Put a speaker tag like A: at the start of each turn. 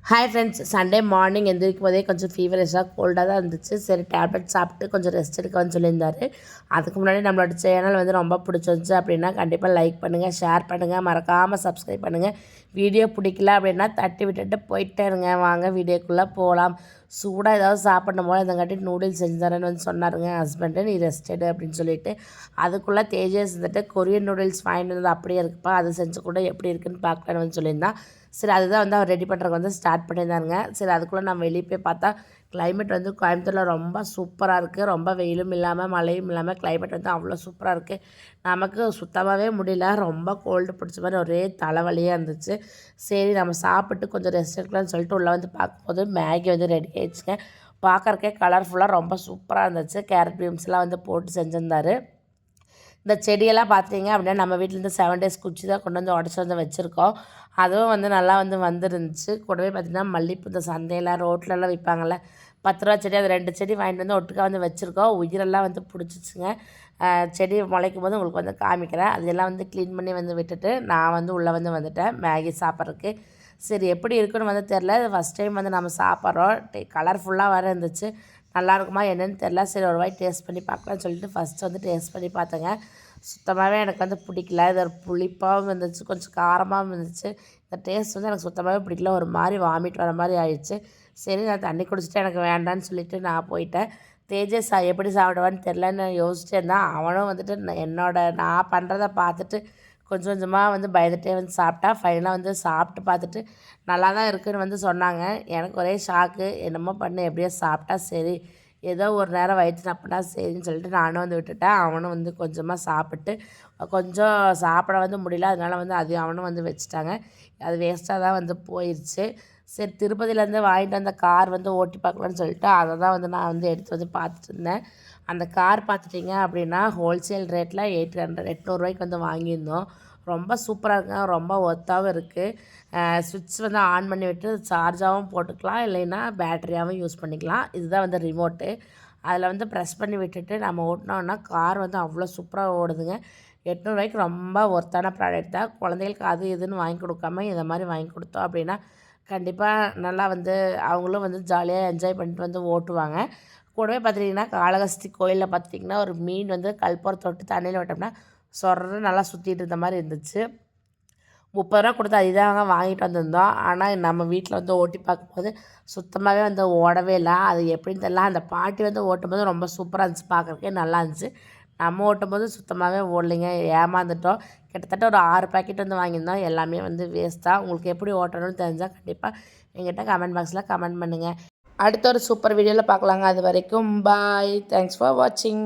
A: Hi friends, Sunday morning எந்திரிக்கும் போதே கொஞ்சம் ஃபீவரிஷாக கோல்டாக தான் இருந்துச்சு. சரி டேப்லெட் சாப்பிட்டு கொஞ்சம் ரெஸ்ட் எடுக்கன்னு சொல்லியிருந்தாரு. அதுக்கு முன்னாடி நம்மளோட சேனல் வந்து ரொம்ப பிடிச்சிருந்துச்சு அப்படின்னா கண்டிப்பாக லைக் பண்ணுங்கள், ஷேர் பண்ணுங்கள், மறக்காமல் சப்ஸ்கிரைப் பண்ணுங்கள். வீடியோ பிடிக்கல அப்படின்னா தட்டி விட்டுட்டு போயிட்டே இருங்க. வாங்க வீடியோக்குள்ளே போகலாம். சூடாக ஏதாவது சாப்பிடணும் போல் இதங்காட்டி நூடுல்ஸ் செஞ்சு தரேன்னு வந்து சொன்னாருங்க ஹஸ்பண்டு. நீ ரெஸ்ட் எடு அப்படின்னு சொல்லிட்டு அதுக்குள்ளே தேஜஸ் வந்துட்டு கொரியன் நூடுல்ஸ் வாங்கிட்டு வந்து அப்படியே இருக்குப்பா, அது செஞ்சு கூட எப்படி இருக்குன்னு பார்க்கலான்னு வந்து சொல்லியிருந்தான். சரி அதுதான் வந்து அவர் ரெடி பண்ணுறதுக்கு வந்து ஸ்டார்ட் பண்ணியிருந்தாருங்க. சரி அதுக்குள்ளே நம்ம வெளியே போய் பார்த்தா கிளைமேட் வந்து கோயம்புத்தூரில் ரொம்ப சூப்பராக இருக்குது. ரொம்ப வெயிலும் இல்லாமல் மழையும் இல்லாமல் கிளைமேட் வந்து அவ்வளோ சூப்பராக இருக்குது. நமக்கு சுத்தமாகவே முடியல, ரொம்ப கோல்டு பிடிச்ச மாதிரி ஒரே தலைவலியாக இருந்துச்சு. சரி நம்ம சாப்பிட்டு கொஞ்சம் ரெஸ்ட் எடுக்கலாம்னு சொல்லிட்டு உள்ளே வந்து பார்க்கும்போது மேகி வந்து ரெடி ஆகிடுச்சுங்க. பார்க்குறக்கே கலர்ஃபுல்லாக ரொம்ப சூப்பராக இருந்துச்சு. கேரட் பீன்ஸ்லாம் வந்து போட்டு செஞ்சுருந்தாரு. இந்த செடியெல்லாம் பார்த்தீங்க அப்படின்னா நம்ம வீட்டிலேருந்து 7 டேஸ் குச்சி தான் கொண்டு வந்து உடச்சி வந்து வச்சுருக்கோம். அதுவும் வந்து நல்லா வந்து வந்துருந்துச்சு. கூடவே பார்த்திங்கன்னா மல்லிகைப்பூ இந்த சந்தையில் ரோட்லலாம் விற்பாங்கள்ல, 10 ரூபா செடி, அது 2 செடி வாங்கிட்டு வந்து ஒட்டுக்கா வந்து வச்சுருக்கோம். உயிரெல்லாம் வந்து பிடிச்சிச்சுங்க. செடி முளைக்கும் போது உங்களுக்கு வந்து காமிக்கிறேன். அதெல்லாம் வந்து க்ளீன் பண்ணி வந்து விட்டுட்டு நான் வந்து உள்ளே வந்து வந்துட்டேன் மேகி சாப்பிட்றதுக்கு. சரி எப்படி இருக்குன்னு வந்து தெரில. ஃபஸ்ட் டைம் வந்து நம்ம சாப்பிட்றோம். கலர்ஃபுல்லாக வேறு இருந்துச்சு. நல்லாயிருக்குமா என்னென்னு தெரில. சரி ஒரு வாய் டேஸ்ட் பண்ணி பார்க்கலான்னு சொல்லிட்டு ஃபஸ்ட்டு வந்து டேஸ்ட் பண்ணி பார்த்தேங்க. சுத்தமாகவே எனக்கு வந்து பிடிக்கல. இது ஒரு புளிப்பாகவும் இருந்துச்சு, கொஞ்சம் காரமாகவும் இருந்துச்சு. இந்த டேஸ்ட் வந்து எனக்கு சுத்தமாகவே பிடிக்கல. ஒரு மாதிரி வாமிட் வர மாதிரி ஆயிடுச்சு. சரி நான் தண்ணி குடிச்சிட்டு எனக்கு வேண்டான்னு சொல்லிவிட்டு நான் போயிட்டேன். தேஜஸ் எப்படி சாப்பிடுவான்னு தெரிலன்னு யோசிச்சுட்டே இருந்தான். அவனும் வந்துட்டு நான் பண்ணுறத பார்த்துட்டு கொஞ்சம் கொஞ்சமாக வந்து பயந்துகிட்டே வந்து சாப்பிட்டா. ஃபைனலாக வந்து சாப்பிட்டு பார்த்துட்டு நல்லா தான் இருக்குதுன்னு வந்து சொன்னாங்க. எனக்கு ஒரே ஷாக்கு. என்னமோ பண்ணு எப்படியோ சாப்பிட்டா சரி, ஏதோ ஒரு நேரம் வயிற்று சாப்பிட்டா சரின்னு சொல்லிட்டு நானும் வந்து விட்டுட்டேன். அவனும் வந்து கொஞ்சமாக சாப்பிட்டு கொஞ்சம் சாப்பிட வந்து முடியல, அதனால் வந்து அதையும் அவனும் வந்து வச்சுட்டாங்க. அது வேஸ்ட்டாக தான் வந்து போயிடுச்சு. சரி திருப்பதியிலேருந்து வாங்கிட்டு வந்த கார் வந்து ஓட்டி பார்க்கலான்னு சொல்லிட்டு அதை தான் வந்து நான் வந்து எடுத்து வந்து பார்த்துட்டு இருந்தேன். அந்த கார் பார்த்துட்டிங்க அப்படின்னா ஹோல்சேல் ரேட்டில் 800 வந்து வாங்கியிருந்தோம். ரொம்ப சூப்பராக இருக்குங்க, ரொம்ப ஒர்த்தாகவும் இருக்குது. சுவிட்ச் வந்து ஆன் பண்ணி விட்டு சார்ஜாகவும் போட்டுக்கலாம், இல்லைன்னா பேட்டரியாகவும் யூஸ் பண்ணிக்கலாம். இதுதான் வந்து ரிமோட்டு. அதில் வந்து ப்ரெஸ் பண்ணி விட்டுட்டு நம்ம ஓட்டினோன்னா கார் வந்து அவ்வளோ சூப்பராக ஓடுதுங்க. 800 ரொம்ப ஒர்த்தான ப்ராடக்ட் தான். குழந்தைகளுக்கு அது இதுன்னு வாங்கி கொடுக்காம இதை மாதிரி வாங்கி கொடுத்தோம் அப்படின்னா கண்டிப்பாக நல்லா வந்து அவங்களும் வந்து ஜாலியாக என்ஜாய் பண்ணிட்டு வந்து ஓட்டுவாங்க. கூடவே பார்த்துட்டிங்கன்னா காளஹஸ்தி கோயிலில் பார்த்துட்டிங்கன்னா ஒரு மீன் வந்து கல்புரம் தொட்டு தண்ணியில் விட்டோம்னா சொர்றன்னு நல்லா சுற்றிட்டு இருந்த மாதிரி இருந்துச்சு. 30 ரூபா கொடுத்து அதுதாங்க வாங்கிட்டு வந்திருந்தோம். ஆனால் நம்ம வீட்டில் வந்து ஓட்டி பார்க்கும்போது சுத்தமாகவே வந்து ஓடவே இல்லை. அது எப்படின்னு தெரியல. அந்த பாட்டி வந்து ஓட்டும்போது ரொம்ப சூப்பராக இருந்துச்சு, பார்க்குறக்கே நல்லா இருந்துச்சு. நம்ம ஓட்டும்போது சுத்தமாகவே ஓடலைங்க, ஏமாந்துட்டோம். கிட்டத்தட்ட ஒரு 6 பாக்கெட் வந்து வாங்கியிருந்தோம். எல்லாமே வந்து வேஸ்ட்டாக. உங்களுக்கு எப்படி ஓட்டணும்னு தெரிஞ்சால் கண்டிப்பாக எங்கிட்ட கமெண்ட் பாக்ஸில் கமெண்ட் பண்ணுங்கள். அடுத்த ஒரு சூப்பர் வீடியோவில் பார்க்கலாங்க. அது வரைக்கும் பாய். தேங்க்ஸ் ஃபார் வாட்சிங்.